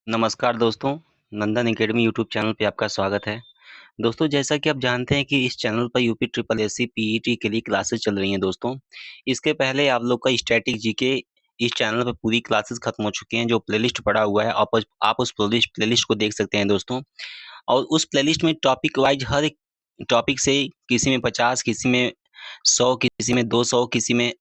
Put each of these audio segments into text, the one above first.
नमस्कार दोस्तों, नंदन academy YouTube channel पे आपका स्वागत है। दोस्तों जैसा कि आप जानते हैं कि इस चैनल पर यूपी ट्रिपल एससी पीईटी के लिए क्लासेस चल रही हैं दोस्तों। इसके पहले आप लोग का स्टैटिक जीके इस चैनल पे पूरी क्लासेस खत्म हो चुकी हैं। जो प्लेलिस्ट पड़ा हुआ है आप उस प्लेलिस्ट को देख सकते हैं दोस्तों। और उस प्लेलिस्ट में टॉपिक वाइज हर एक टॉपिक से किसी में 50, किसी में 100, किसी में 200, किसी में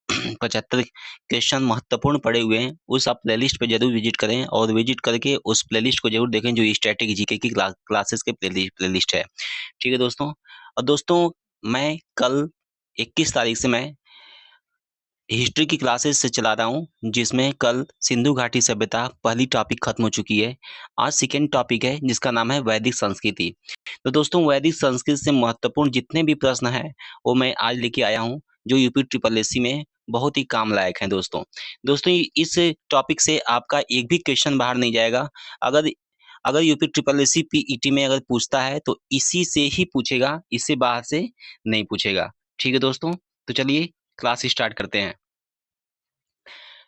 75 क्वेश्चन महत्वपूर्ण पड़े हुए हैं। उस आप प्लेलिस्ट पे जरूर विजिट करें और विजिट करके उस प्लेलिस्ट को जरूर देखें जो स्टैटिक जीके की क्लासेस के प्लेलिस्ट है। ठीक है दोस्तों। और दोस्तों मैं कल 21 तारीख से मैं हिस्ट्री की क्लासेस से चला रहा हूँ, जिसमें कल सिंधु घाटी सभ्यता पहली टॉपिक खत्म हो चुकी है। आज सेकेंड टॉपिक है जिसका नाम है वैदिक संस्कृति। तो दोस्तों वैदिक संस्कृति से महत्वपूर्ण जितने भी प्रश्न हैं वो मैं आज लेके आया हूँ, जो यूपी ट्रिपल एससी में बहुत ही काम लायक हैं दोस्तों। दोस्तों इस टॉपिक से आपका एक भी क्वेश्चन बाहर नहीं जाएगा। अगर अगर यूपी ट्रिपल एससी पीईटी में अगर पूछता है तो इसी से ही पूछेगा, इससे बाहर से नहीं पूछेगा। ठीक है दोस्तों, तो चलिए क्लास स्टार्ट करते हैं।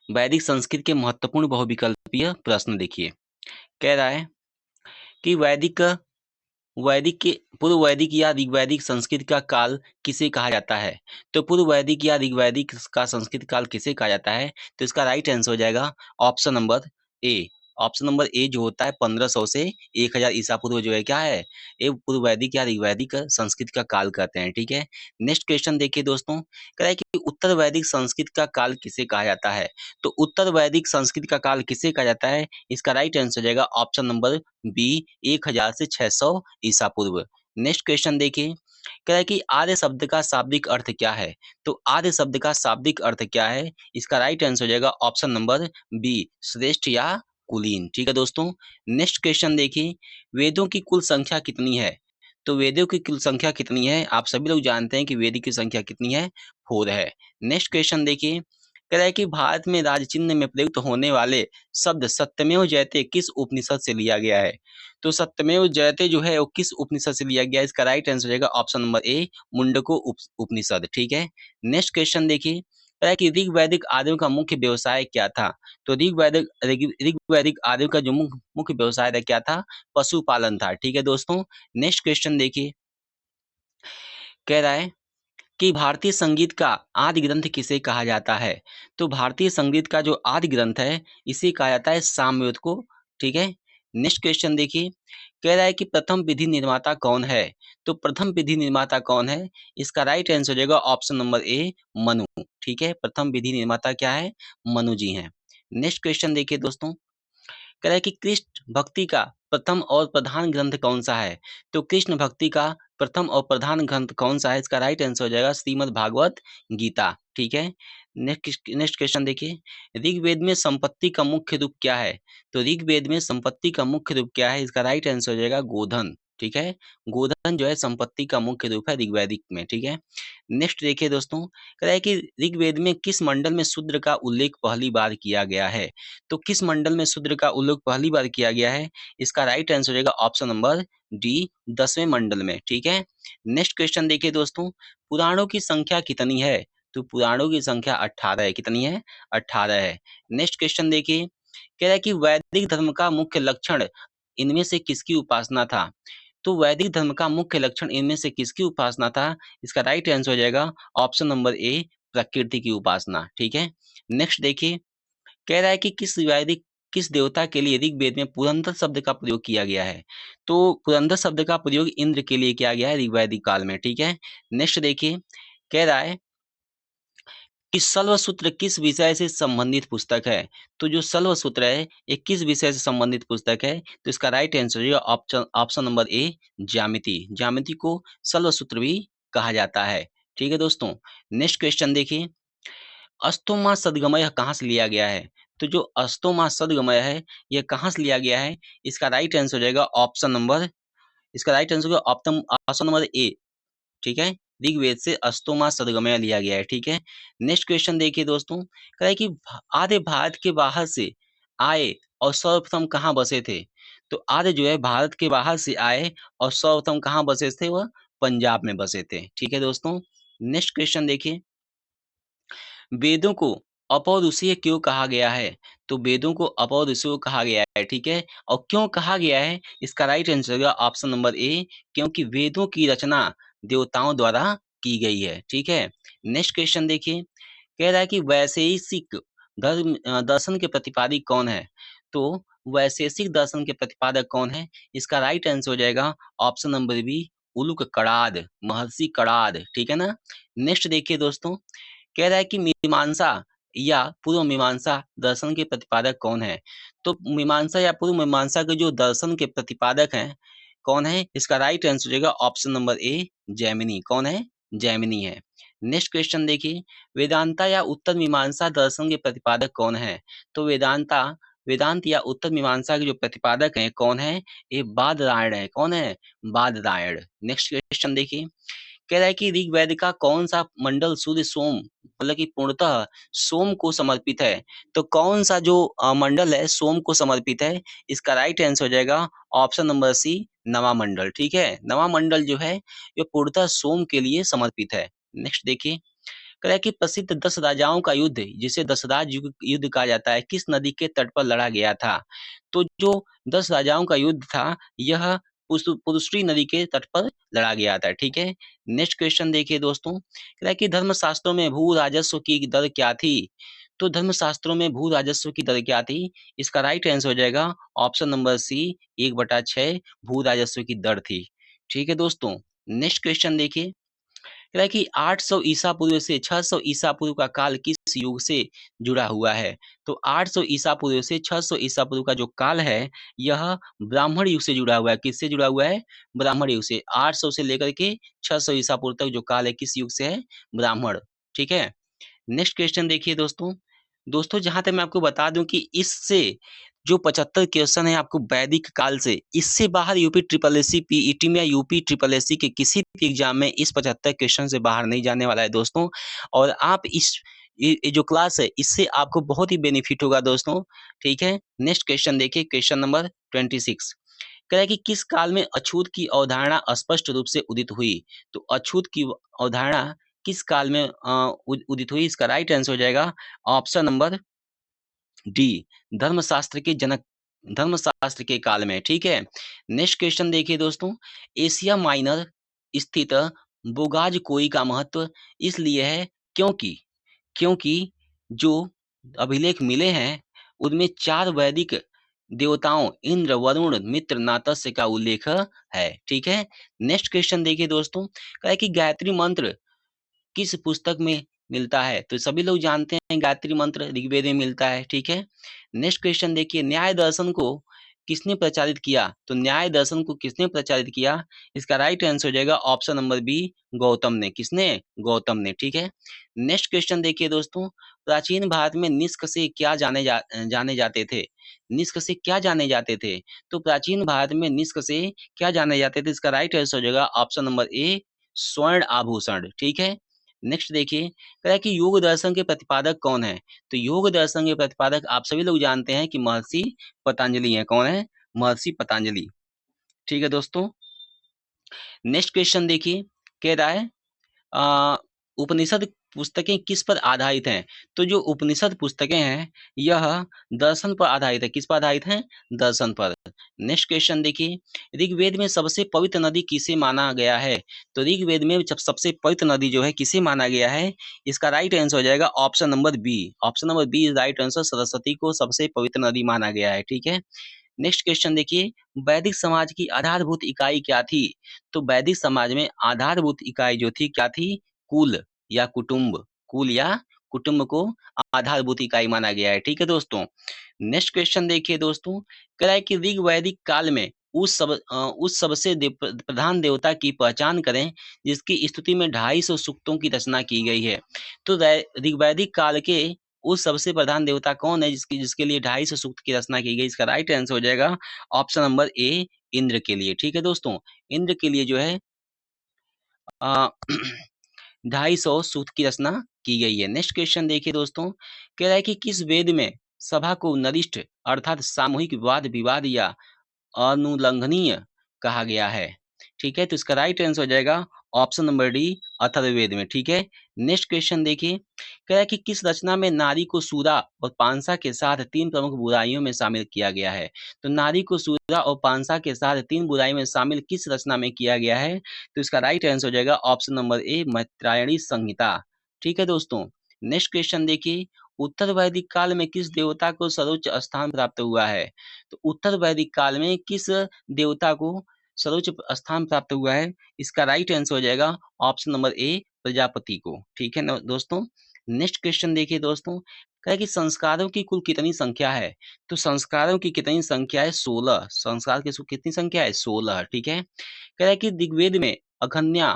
वैदिक संस्कृत के महत्वपूर्ण बहुविकल्पीय प्रश्न देखिए। कह रहा है कि वैदिक के पूर्व वैदिक या ऋग्वैदिक संस्कृत का काल किसे कहा जाता है। तो पूर्व वैदिक या ऋग्वैदिक का संस्कृत काल किसे कहा जाता है, तो इसका राइट आंसर हो जाएगा option number A. Option number ए जो होता है 1500 से 1000 ईसा पूर्व जो है क्या है, ये पूर्व वैदिक या ऋग्वैदिक संस्कृत का काल कहते हैं। ठीक है। नेक्स्ट क्वेश्चन देखिए दोस्तों, कह रहा है कि उत्तर वैदिक संस्कृत का काल किसे कहा जाता है। तो उत्तर वैदिक संस्कृत का काल किसे कहा जाता है, इसका राइट आंसर हो जाएगा ऑप्शन नंबर बी 1000 से 600 ईसा पूर्व। नेक्स्ट क्वेश्चन देखिए, कह रहा है कि आर्य शब्द का शाब्दिक अर्थ क्या है। तो आर्य शब्द का शाब्दिक अर्थ क्या है, इसका राइट आंसर हो जाएगा ऑप्शन नंबर बी श्रेष्ठ या कुलीन। ठीक है दोस्तों। नेक्स्ट क्वेश्चन देखिए, वेदों की कुल संख्या कितनी है। तो वेदों की कुल संख्या कितनी है, आप सभी लोग जानते हैं कि वेद की संख्या कितनी है, 4 है। नेक्स्ट क्वेश्चन देखिए, कह रहा है कि भारत में राज चिन्ह में प्रयुक्त होने वाले शब्द सत्यमेव जयते किस उपनिषद से लिया गया है। तो सत्यमेव जयते जो है वो किस उपनिषद से लिया गया है, इसका राइट आंसर हो जाएगा ऑप्शन नंबर ए मुंडको उपनिषद। ठीक है। नेक्स्ट क्वेश्चन देखिए, कह रहा है कि ऋग्वैदिक आर्यों का मुख्य व्यवसाय क्या था। तो ऋग्वैदिक आर्यों का जो मुख्य व्यवसाय था क्या था, पशुपालन था। ठीक है दोस्तों। नेक्स्ट क्वेश्चन देखिए, कह रहा है कि भारतीय संगीत का आदि ग्रंथ किसे कहा जाता है। तो भारतीय संगीत का जो आदि ग्रंथ है इसे कहा जाता है सामवेद को। ठीक है। नेक्स्ट क्वेश्चन देखिए, कह रहा है कि प्रथम विधि निर्माता कौन है। तो प्रथम विधि निर्माता कौन है, इसका राइट आंसर हो जाएगा ऑप्शन नंबर ए मनु। ठीक है। प्रथम विधि निर्माता क्या है, मनु जी हैं। नेक्स्ट क्वेश्चन देखिए दोस्तों, कह रहा है कि कृष्ण भक्ति का प्रथम और प्रधान ग्रंथ कौन सा है। तो कृष्ण भक्ति का प्रथम और प्रधान ग्रंथ कौन सा है, इसका राइट आंसर हो जाएगा श्रीमद् भागवत गीता। ठीक है। नेक्स्ट क्वेश्चन देखिए, ऋग्वेद में संपत्ति का मुख्य रूप क्या है। तो ऋग्वेद में संपत्ति का मुख्य रूप क्या है, इसका राइट आंसर हो जाएगा गोधन। ठीक है। गोधन जो है संपत्ति का मुख्य रूप है ऋग्वैदिक में। ठीक है। नेक्स्ट देखिए दोस्तों, कह रहा है कि ऋग्वेद में किस मंडल में शूद्र का उल्लेख पहली बार किया गया है। तो किस मंडल में शूद्र का उल्लेख पहली बार किया गया है, इसका राइट आंसर हो जाएगा ऑप्शन नंबर डी 10वें मंडल में। ठीक है। नेक्स्ट क्वेश्चन देखिए दोस्तों, पुराणों की संख्या कितनी है। तो पुराणों की संख्या 18 है। कितनी है, 18 है। नेक्स्ट क्वेश्चन देखिए, कह रहा है कि वैदिक धर्म का मुख्य लक्षण इनमें से किसकी उपासना था। तो वैदिक धर्म का मुख्य लक्षण इनमें से किसकी उपासना था, इसका राइट आंसर हो जाएगा ऑप्शन नंबर ए प्रकृति की उपासना। ठीक है। नेक्स्ट देखिए, कह रहा है कि किस देवता के लिए ऋग्वेद में पुरंदर शब्द का प्रयोग किया गया है। तो पुरंदर शब्द का प्रयोग इंद्र के लिए किया गया है ऋग्वैदिक काल में। ठीक है। नेक्स्ट देखिए, कह रहा है कि सल्वसूत्र किस विषय से संबंधित पुस्तक है। तो जो सल्वसूत्र है ये किस विषय से संबंधित पुस्तक है, तो इसका राइट आंसर है ऑप्शन ऑप्शन नंबर ए ज्यामिति। ज्यामिति को सल्वसूत्र भी कहा जाता है। ठीक है दोस्तों। नेक्स्ट क्वेश्चन देखिए, अस्तोमा सद्गमय कहाँ से लिया गया है। तो जो अस्तोमा सद्गमय है यह कहाँ से लिया गया है, इसका राइट आंसर हो जाएगा ऑप्शन नंबर, इसका राइट आंसर होगा ऑप्शन ऑप्शन नंबर ए। ठीक है। ऋग्वेद से अस्तोमा सद्गमय लिया गया है। ठीक है। नेक्स्ट क्वेश्चन देखिए दोस्तों, कह रहा है कि आर्य भारत के बाहर से आए और सर्वप्रथम कहाँ बसे थे। तो आर्य जो है भारत के बाहर से आए और सर्वप्रथम कहाँ बसे थे, वह पंजाब में बसे थे। ठीक है दोस्तों। नेक्स्ट क्वेश्चन देखिए, वेदों को अपौरुषेय क्यों कहा गया है? तो वेदों को अपौरुषेय कहा गया है, ठीक है? और क्यों कहा गया है? इसका राइट आंसर होगा ऑप्शन नंबर ए, क्योंकि वेदों की रचना देवताओं द्वारा की गई है, ठीक है? नेक्स्ट क्वेश्चन देखिए, कह रहा है कि वैशेषिक दर्शन के प्रतिपादक कौन है? तो वैशेषिक दर्शन के प्रतिपादक कौन है? इसका राइट आंसर हो जाएगा option number B, Uluka Kanada, महर्षि कणाद, ठीक है ना? नेक्स्ट देखिए दोस्तों, कह रहा है कि मीमांसा या पूर्व मीमांसा दर्शन के प्रतिपादक कौन है? तो मीमांसा या पूर्व मीमांसा के जो दर्शन के प्रतिपादक हैं, कौन है? इसका राइट आंसर हो जाएगा ऑप्शन नंबर ए, जैमिनी। कौन है? जैमिनी है। नेक्स्ट क्वेश्चन देखिए, वेदांता या उत्तर मीमांसा दर्शन के प्रतिपादक कौन है? तो वेदांत या उत्तर मीमांसा के जो प्रतिपादक हैं, कौन है? ये बादरायण है। कौन है? बादरायण। नेक्स्ट क्वेश्चन देखिए, कह रहा है कि ऋग्वेद का कौन सा मंडल सूर्य सोम, मतलब कि पूर्णतः सोम को समर्पित है? तो कौन सा जो मंडल है सोम को समर्पित है? इसका राइट आंसर हो जाएगा ऑप्शन नंबर सी, नवा मंडल, ठीक है? नवा मंडल जो है ये पूर्णतः सोम के लिए समर्पित है। नेक्स्ट देखिए, कह रहा है कि प्रसिद्ध 10 राजाओं का युद्ध, जिसे दशराज युद्ध कहा जाता है, किस नदी के तट पर लड़ा गया था? तो जो 10 राजाओं का युद्ध था, यह पुरुष्टी नदी के तट पर लड़ा गया था, ठीक है? नेक्स्ट क्वेश्चन देखिए दोस्तों, कह रहा है कि धर्मशास्त्रों में भू राजस्व की दर क्या थी? तो धर्मशास्त्रों में भू राजस्व की दर क्या थी? इसका राइट आंसर हो जाएगा ऑप्शन नंबर सी, 1/6 भू राजस्व की दर थी, ठीक है दोस्तों? नेक्स्ट क्वेश्चन देखिए, कह रहा है कि 800 ईसा पूर्व से 600 ईसा पूर्व का काल किस युग से जुड़ा हुआ है? तो 800 ईसा पूर्व से 600 ईसा पूर्व का जो काल है, यह ब्राह्मण युग से जुड़ा हुआ है। किससे जुड़ा हुआ है? ब्राह्मण युग से। 800 से लेकर के 600 ईसा पूर्व तक जो काल है, किस युग से है? ब्राह्मण, ठीक है? नेक्स्ट क्वेश्चन देखिए दोस्तों। दोस्तों जहाँ तक मैं आपको बता दूं कि इससे जो 75 क्वेश्चन है आपको वैदिक काल से, इससे बाहर यूपी ट्रिपल एससी पीईटी में या यूपी ट्रिपल एससी के किसी भी एग्जाम में इस 75 क्वेश्चन से बाहर नहीं जाने वाला है दोस्तों। और आप इस ये जो क्लास है, इससे आपको बहुत ही बेनिफिट होगा दोस्तों, ठीक है? नेक्स्ट क्वेश्चन देखिए, क्वेश्चन नंबर 26, कह रहा है कि किस काल में अछूत की अवधारणा स्पष्ट रूप से उदित हुई? तो अछूत की अवधारणा किस काल में उदित हुई? इसका राइट आंसर हो जाएगा ऑप्शन नंबर डी, धर्मशास्त्र के जनक, धर्मशास्त्र के काल में, ठीक है? नेक्स्ट क्वेश्चन देखिए दोस्तों, एशिया माइनर स्थित बोगाज कोई का महत्व इसलिए है क्योंकि क्योंकि जो अभिलेख मिले हैं उनमें 4 वैदिक देवताओं इंद्र, वरुण, मित्र, नातस्य का उल्लेख है, ठीक है? नेक्स्ट क्वेश्चन देखिए दोस्तों, कहा है कि गायत्री मंत्र किस पुस्तक में मिलता है? तो सभी लोग जानते हैं गायत्री मंत्र ऋग्वेद में मिलता है, ठीक है? नेक्स्ट क्वेश्चन देखिए, न्याय दर्शन को किसने प्रचारित किया? तो न्याय दर्शन को किसने प्रचारित किया? इसका राइट आंसर हो जाएगा ऑप्शन नंबर बी, गौतम ने। किसने? गौतम ने, ठीक है? नेक्स्ट क्वेश्चन देखिए दोस्तों, प्राचीन भारत में निष्क से क्या जाने जाते थे? निष्क से क्या जाने जाते थे? तो प्राचीन भारत में निष्क से क्या जाने जाते थे? इसका राइट आंसर हो जाएगा ऑप्शन नंबर ए, स्वर्ण आभूषण, ठीक है? नेक्स्ट देखिए, कह रहा है कि योग दर्शन के प्रतिपादक कौन है? तो योग दर्शन के प्रतिपादक आप सभी लोग जानते हैं कि महर्षि पतंजलि हैं। कौन है? महर्षि पतंजलि, ठीक है दोस्तों? नेक्स्ट क्वेश्चन देखिए, कह रहा है अ, उपनिषद पुस्तकें किस पर आधारित हैं? तो जो उपनिषद पुस्तकें हैं, यह दर्शन पर आधारित है। किस पर आधारित हैं? दर्शन पर। नेक्स्ट क्वेश्चन देखिए, ऋग्वेद में सबसे पवित्र नदी किसे माना गया है? तो ऋग्वेद में जब सबसे पवित्र नदी जो है किसे माना गया है? इसका राइट आंसर हो जाएगा option number B. Option number B is right answer, Saraswati को सबसे पवित्र नदी माना गया है, ठीक है? नेक्स्ट क्वेश्चन देखिए, वैदिक समाज की आधारभूत इकाई क्या थी? तो वैदिक समाज में आधारभूत इकाई जो थी क्या थी? कुल या कुटुंब। कुल या कुटुंब को आधारभूत इकाई माना गया है, ठीक है दोस्तों? नेक्स्ट क्वेश्चन देखिए दोस्तों, कह रहा है कि ऋग वैदिक काल में उस सबसे प्रधान देवता की पहचान करें जिसकी स्तुति में 250 सूक्तों की रचना की गई है। तो ऋग्वैदिक काल के उस सबसे प्रधान देवता कौन है जिसकी जिसके लिए 250 सूक्त की रचना की गई? इसका राइट आंसर हो जाएगा ऑप्शन नंबर ए, इंद्र के लिए, ठीक है दोस्तों? इंद्र के लिए जो है 250 सूक्त की रचना की गई है। नेक्स्ट क्वेश्चन देखिए दोस्तों, कह रहा है कि किस वेद में सभा को नरिष्ठ अर्थात सामूहिक वाद विवाद या अनुल्लंघनीय कहा गया है? ठीक है, तो इसका राइट आंसर हो जाएगा ऑप्शन नंबर डी, अथर्ववेद में, ठीक है? नेक्स्ट क्वेश्चन देखिए, कह रहा है कि किस रचना में नारी को सूरा और पांसा के साथ 3 प्रमुख बुराइयों में शामिल किया गया है? तो नारी को सूरा और पांसा के साथ 3 बुराइयों में शामिल किस रचना में किया गया है? तो इसका राइट आंसर हो जाएगा ऑप्शन नंबर ए, मैत्रेयणी संहिता। ठीक है दोस्तों। नेक्स्ट क्वेश्चन देखिए, उत्तर वैदिक काल में किस देवता को सर्वोच्च स्थान प्राप्त हुआ है? तो उत्तर वैदिक काल में किस देवता को सर्वोच्च स्थान प्राप्त हुआ है? इसका राइट आंसर हो जाएगा ऑप्शन नंबर ए, प्रजापति को। ठीक है ना दोस्तों। नेक्स्ट क्वेश्चन देखिए दोस्तों, कहा है कि संस्कारों की कुल कितनी संख्या है? तो संस्कारों की कितनी संख्या है? 16। संस्कार की कितनी संख्या है? 16। ठीक है। कह रहा है कि ऋग्वेद में अघन्या,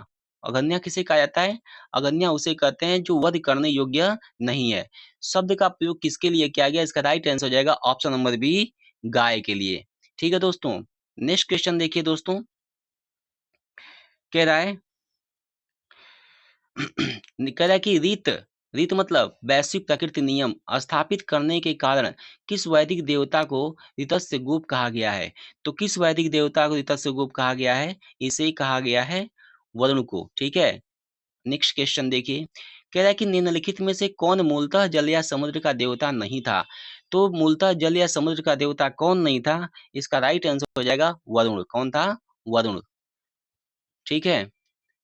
अघन्या किसे कहा जाता है? अघन्या उसे कहते हैं जो वध करने योग्य नहीं है। शब्द का प्रयोग किसके लिए किया गया? इसका राइट आंसर हो जाएगा ऑप्शन नंबर बी, गाय के लिए। ठीक है दोस्तों। नेक्स्ट क्वेश्चन देखिए दोस्तों, कह रहा है कह रहा है कि रीत, रीत मतलब वैश्विक प्रकृति नियम स्थापित करने के कारण किस वैदिक देवता को ऋतस्य गोप कहा गया है? तो किस वैदिक देवता को ऋतस्य गोप कहा गया है? इसे कहा गया है वरुण को। ठीक है। नेक्स्ट क्वेश्चन देखिए, कह रहा है कि निम्नलिखित में से कौन मूलतः जल या समुद्र का देवता नहीं था? तो मूलतः जल या समुद्र का देवता कौन नहीं था? इसका राइट आंसर हो जाएगा वरुण। कौन था? वरुण। ठीक है।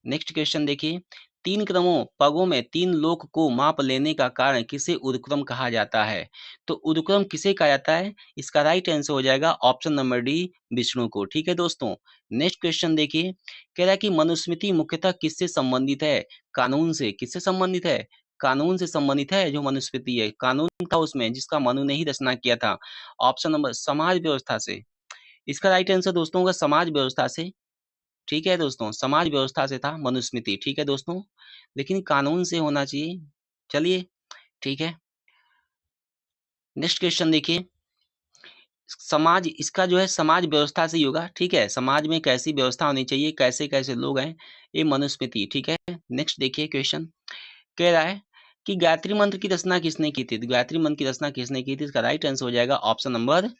नेक्स्ट क्वेश्चन देखिए, 3 क्रमों पगों में 3 लोक को माप लेने का कारण किसे उर्ध्वक्रम कहा जाता है? तो उर्ध्वक्रम किसे कहा जाता है? इसका राइट आंसर हो जाएगा ऑप्शन नंबर डी, विष्णु को। ठीक है दोस्तों। नेक्स्ट क्वेश्चन देखिए, कह रहा है कि मनुस्मृति मुख्यतः किससे संबंधित है? कानून से। किससे संबंधित है? कानून से संबंधित है। जो मनुस्मृति है, कानून था उसमें जिसका मनु ने ही रचना किया था। ऑप्शन नंबर समाज व्यवस्था से। इसका राइट आंसर दोस्तों होगा समाज व्यवस्था से। ठीक है दोस्तों, समाज व्यवस्था से था मनुस्मृति। ठीक है दोस्तों, लेकिन कानून से होना चाहिए। चलिए, ठीक है। नेक्स्ट क्वेश्चन देखिए, समाज इसका जो है समाज व्यवस्था से ही होगा। ठीक है, समाज में कैसी व्यवस्था होनी चाहिए, कैसे कैसे लोग हैं, ये मनुस्मृति। ठीक है। नेक्स्ट देखिए क्वेश्चन, कह रहा है कि गायत्री मंत्र की रचना किसने की थी? तो गायत्री मंत्र की रचना किसने की थी? इसका राइट आंसर हो जाएगा ऑप्शन नंबर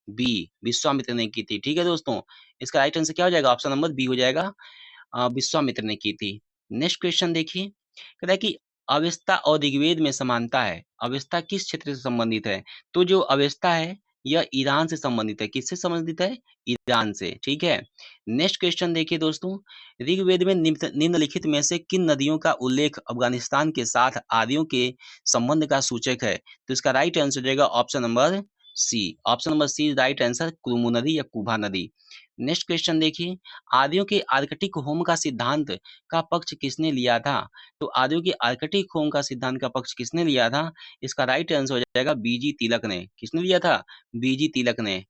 बी, विश्वामित्र ने की थी। ठीक है दोस्तों, इसका राइट आंसर क्या हो जाएगा? ऑप्शन नंबर बी हो जाएगा, विश्वामित्र ने की थी। नेक्स्ट क्वेश्चन देखिए, कहता है कि अवेस्ता और ऋग्वेद में समानता है। अवेस्ता किस क्षेत्र से संबंधित है? तो जो अवेस्ता है यह ईरान से संबंधित है। किससे संबंधित है? ईरान से। ठीक है। नेक्स्ट क्वेश्चन देखिए दोस्तों, ऋग्वेद में निम्नलिखित में से किन नदियों का उल्लेख अफगानिस्तान के साथ आर्यों के संबंध का सूचक है? तो इसका राइट आंसर हो जाएगा option number C. Option number C right answer, कुरुमु नदी या कुभा नदी। नेक्स्ट क्वेश्चन देखिए, आर्यों के आर्कटिक होम का सिद्धांत का पक्ष किसने लिया था? तो आर्यों के आर्कटिक होम का सिद्धांत का पक्ष किसने लिया था? इसका राइट आंसर हो जाएगा बीजी तिलक ने। किसने लिया था? बीजी तिलक ने।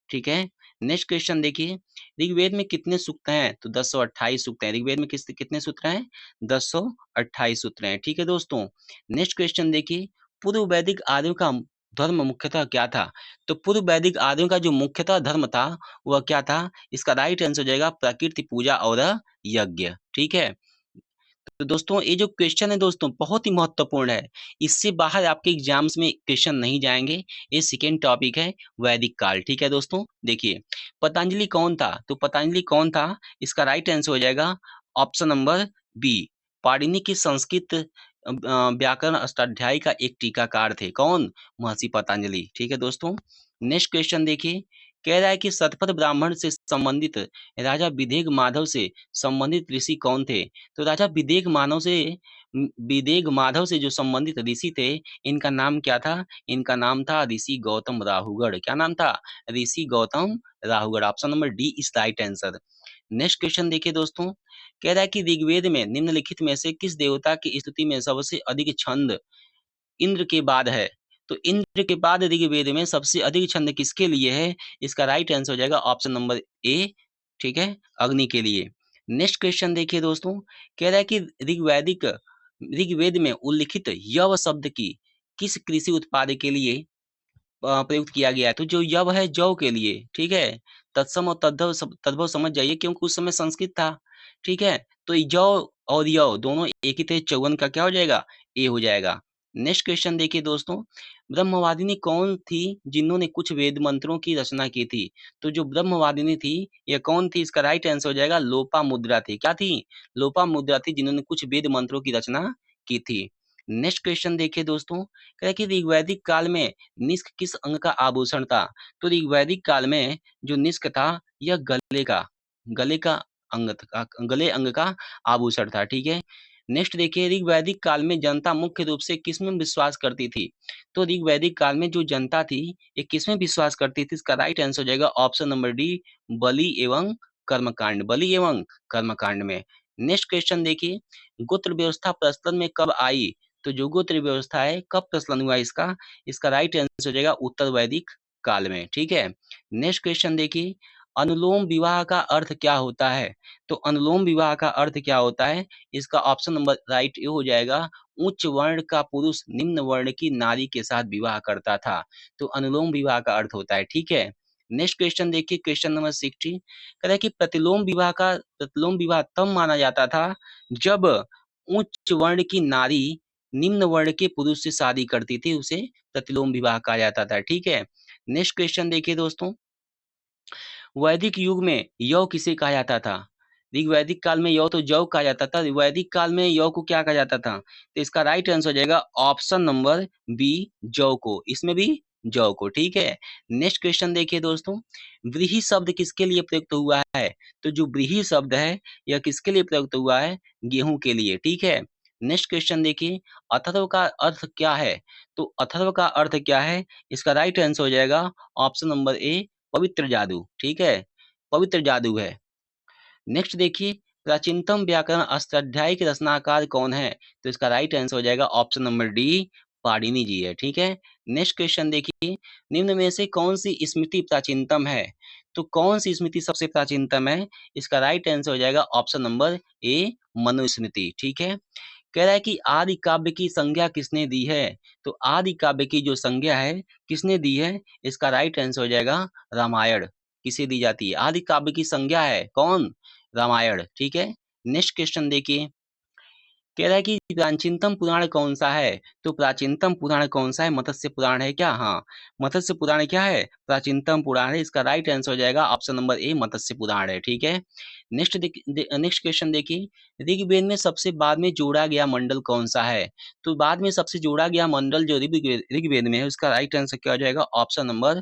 ठीक है। नेक्स्ट क्वेश्चन देखिए, ऋग्वेद में कितने सूक्त हैं? तो 1028 सूक्त हैं। ऋग्वेद में कितने सूत्र हैं? 1028 सूत्र हैं। ठीक है दोस्तों। नेक्स्ट क्वेश्चन देखिए, पूर्व वैदिक आर्यों का धर्म मुख्यतः क्या था? तो पूर्व वैदिक आर्यों का जो मुख्यतः धर्म था वह क्या था? इसका राइट आंसर हो जाएगा प्रकृति पूजा और यज्ञ। ठीक है। तो दोस्तों ये जो क्वेश्चन है दोस्तों बहुत ही महत्वपूर्ण है। इससे बाहर आपके एग्जाम्स में क्वेश्चन नहीं जाएंगे। ये सेकेंड टॉपिक है वैदिक काल। ठीक है दोस्तों। देखिए, पतंजलि कौन था? तो पतंजलि कौन था? इसका राइट आंसर हो जाएगा ऑप्शन नंबर बी, पाणिनि की संस्कृत व्याकरण अष्टाध्यायी का एक टीकाकार थे। कौन? महर्षि पतंजलि। ठीक है दोस्तों। नेक्स्ट क्वेश्चन देखिए, कह रहा है कि शतपथ ब्राह्मण से संबंधित राजा विदेह माधव से संबंधित ऋषि कौन थे? तो राजा विदेह माधव से जो संबंधित ऋषि थे, इनका नाम क्या था? इनका नाम था ऋषि गौतम राहुगढ़। क्या नाम था? Rishi Gautam Rahugarh. Option number D is right answer. Next question देखिए दोस्तों, कह रहा है कि ऋग्वेद में निम्नलिखित में से किस देवता की स्तुति में सबसे अधिक छंद इंद्र के बाद है? तो इंद्र के बाद ऋग्वेद में सबसे अधिक छंद किसके लिए है? इसका राइट आंसर हो जाएगा ऑप्शन नंबर ए। ठीक है, अग्नि के लिए। नेक्स्ट क्वेश्चन देखिए दोस्तों, कह रहा है कि ऋग्वेद में उल्लिखित यव शब्द की किस कृषि उत्पाद के लिए प्रयुक्त किया गया है? तो जो यव है जौ के लिए। ठीक है, तत्सम और तद्भव समझ जाइए क्योंकि उस समय संस्कृत था। ठीक है, तो जौ और यव दोनों एक ही थे। 54 का क्या हो जाएगा? ए हो जाएगा। नेक्स्ट क्वेश्चन देखिए दोस्तों, ब्रह्मवादिनी कौन थी जिन्होंने कुछ वेद मंत्रों की रचना की थी? तो जो ब्रह्मवादिनी थी यह कौन थी? इसका राइट आंसर हो जाएगा लोपामुद्रा थी। क्या थी? लोपामुद्रा थी जिन्होंने कुछ वेद मंत्रों की रचना की थी। नेक्स्ट क्वेश्चन देखिए दोस्तों, कह रहा है कि ऋग्वैदिक काल में निष्क किस अंग का आभूषण था? तो ऋग्वैदिक काल में जो निष्क था यह गले का गले अंग का आभूषण था, ठीक है। नेक्स्ट देखिए, ऋग्वैदिक काल में जनता मुख्य रूप से किसमें विश्वास करती थी? तो ऋग्वैदिक काल में जो जनता थी ये किसमें विश्वास करती थी? इसका राइट आंसर हो जाएगा ऑप्शन नंबर डी, बलि एवं कर्मकांड, बलि एवं कर्मकांड में। नेक्स्ट क्वेश्चन देखिए, गोत्र व्यवस्था प्रचलन में कब आई? तो जो गोत्र व्यवस्था है कब प्रचलन हुआ इसका? इसका राइट आंसर हो जाएगा उत्तर वैदिक काल में, ठीक है। नेक्स्ट क्वेश्चन देखिए, अनुलोम विवाह का अर्थ क्या होता है? तो अनुलोम विवाह का अर्थ क्या होता है? इसका ऑप्शन नंबर राइट ये हो जाएगा, उच्च वर्ण का पुरुष निम्न वर्ण की नारी के साथ विवाह करता था, तो अनुलोम विवाह का अर्थ होता है, ठीक है। नेक्स्ट क्वेश्चन देखिए, क्वेश्चन नंबर 60, कह रहा है कि प्रतिलोम विवाह तब माना जाता था जब उच्च वर्ण की नारी निम्न वर्ण के पुरुष से शादी करती थी, उसे प्रतिलोम विवाह कहा जाता था, ठीक है। नेक्स्ट क्वेश्चन देखिए दोस्तों, वैदिक युग में यौ किसे कहा जाता था? ऋग्वैदिक काल में यौ तो जौ कहा जाता था, वैदिक काल में यौ को क्या कहा जाता था? तो इसका राइट आंसर हो जाएगा ऑप्शन नंबर बी, जौ को, इसमें भी जौ को, ठीक है। नेक्स्ट क्वेश्चन देखिए दोस्तों, व्रीहि शब्द किसके लिए प्रयुक्त हुआ है? तो जो व्रीहि शब्द है यह किसके लिए प्रयुक्त हुआ है? गेहूं के लिए, ठीक है। नेक्स्ट क्वेश्चन देखिए, अथर्व का अर्थ क्या है? तो अथर्व का अर्थ क्या है? इसका राइट आंसर हो जाएगा ऑप्शन नंबर ए, पवित्र जादू, ठीक है, पवित्र जादू है। नेक्स्ट देखिए, प्राचीनतम व्याकरण अष्टाध्यायी के रचनाकार कौन है? तो इसका राइट आंसर हो जाएगा ऑप्शन नंबर डी, पाणिनि जी है, ठीक है। नेक्स्ट क्वेश्चन देखिए, निम्न में से कौन सी स्मृति प्राचीनतम है? तो कौन सी स्मृति सबसे प्राचीनतम है? इसका राइट आंसर हो जाएगा ऑप्शन नंबर ए, मनुस्मृति, ठीक है। कह रहा है कि आदि काव्य की संज्ञा किसने दी है? तो आदि काव्य की जो संज्ञा है किसने दी है? इसका राइट आंसर हो जाएगा रामायण। किसे दी जाती है? आदि काव्य की संज्ञा है कौन? रामायण, ठीक है। नेक्स्ट क्वेश्चन देखिए, कह रहा है कि प्राचीनतम पुराण कौन सा है? तो प्राचीनतम पुराण कौन सा है? मत्स्य पुराण है क्या? हाँ, मत्स्य पुराण क्या है? प्राचीनतम पुराण है। इसका राइट आंसर हो जाएगा ऑप्शन नंबर ए, मत्स्य पुराण है, ठीक है। नेक्स्ट क्वेश्चन देखिए, ऋग्वेद में सबसे बाद में जोड़ा गया मंडल कौन सा है? तो बाद में सबसे जोड़ा गया मंडल जो ऋग्वेद में है उसका राइट आंसर क्या हो जाएगा? ऑप्शन नंबर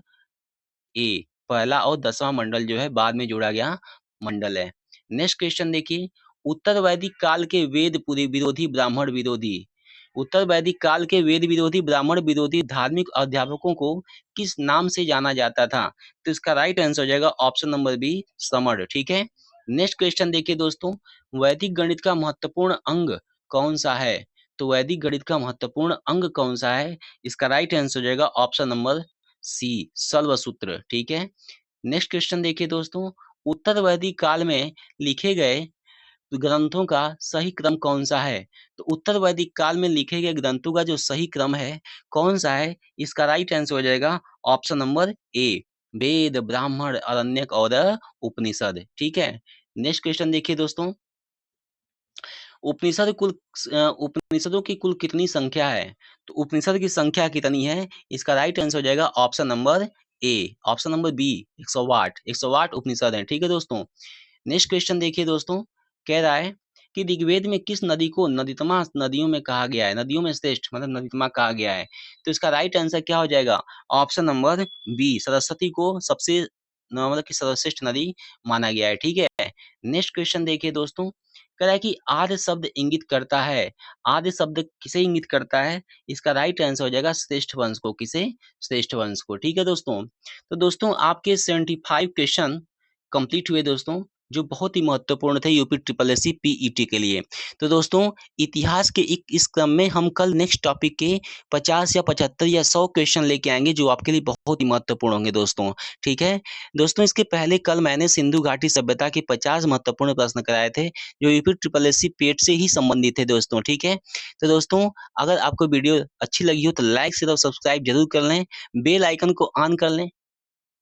ए, पहला और 10वां मंडल जो है बाद में जोड़ा गया मंडल है। नेक्स्ट क्वेश्चन देखिए, उत्तर वैदिक काल के वेद पूरी विरोधी ब्राह्मण विरोधी, उत्तर वैदिक काल के वेद विरोधी ब्राह्मण विरोधी धार्मिक अध्यापकों को किस नाम से जाना जाता था? तो इसका राइट आंसर हो जाएगा ऑप्शन नंबर बी, समर, ठीक है। नेक्स्ट क्वेश्चन देखिए दोस्तों, वैदिक गणित का महत्वपूर्ण अंग कौन सा है? तो वैदिक गणित का महत्वपूर्ण अंग कौन सा है? इसका राइट आंसर हो जाएगा ऑप्शन नंबर सी, सल्वसूत्र, ठीक है। नेक्स्ट क्वेश्चन देखिए दोस्तों, उत्तर वैदिक काल में लिखे गए ग्रंथों का सही क्रम कौन सा है? तो उत्तर वैदिक काल में लिखे गए ग्रंथों का जो सही क्रम है कौन सा है? इसका राइट आंसर हो जाएगा ऑप्शन नंबर ए, वेद, ब्राह्मण, आरण्यक और उपनिषद, ठीक है। नेक्स्ट क्वेश्चन देखिए दोस्तों, उपनिषदों की कुल कितनी संख्या है? तो उपनिषद की संख्या कितनी है? इसका राइट आंसर हो जाएगा option number A, option number B, 108, 108 Upanishad है, ठीक है दोस्तों। नेक्स्ट क्वेश्चन देखिए दोस्तों, कह रहा है कि ऋग्वेद में किस नदी को नदीतमा नदियों में कहा गया है? नदियों में श्रेष्ठ मतलब नदीतमा कहा गया है, तो इसका राइट आंसर क्या हो जाएगा? ऑप्शन नंबर बी, सरस्वती को सबसे मतलब कि सर्वश्रेष्ठ नदी माना गया है, ठीक है। नेक्स्ट क्वेश्चन देखिए दोस्तों, कह रहा है कि आर्य शब्द इंगित करता है, आर्य शब्द किसे इंगित करता है? इसका राइट आंसर हो जाएगा श्रेष्ठ वंश को, किसे? श्रेष्ठ वंश को, ठीक है दोस्तों। तो दोस्तों आपके 75 क्वेश्चन कंप्लीट हुए दोस्तों, जो बहुत ही महत्वपूर्ण थे यूपी ट्रिपल एससी पीईटी के लिए। तो दोस्तों इतिहास के इस क्रम में हम कल नेक्स्ट टॉपिक के 50 या 75 या 100 क्वेश्चन लेके आएंगे जो आपके लिए बहुत ही महत्वपूर्ण होंगे दोस्तों, ठीक है। दोस्तों इसके पहले कल मैंने सिंधु घाटी सभ्यता के 50 महत्वपूर्ण प्रश्न कराए थे जो यूपी ट्रिपल एससी पेट से ही संबंधित थे दोस्तों, ठीक है। तो दोस्तों अगर आपको वीडियो अच्छी लगी हो तो लाइक शेयर और सब्सक्राइब जरूर कर लें, बेल आइकन को ऑन कर लें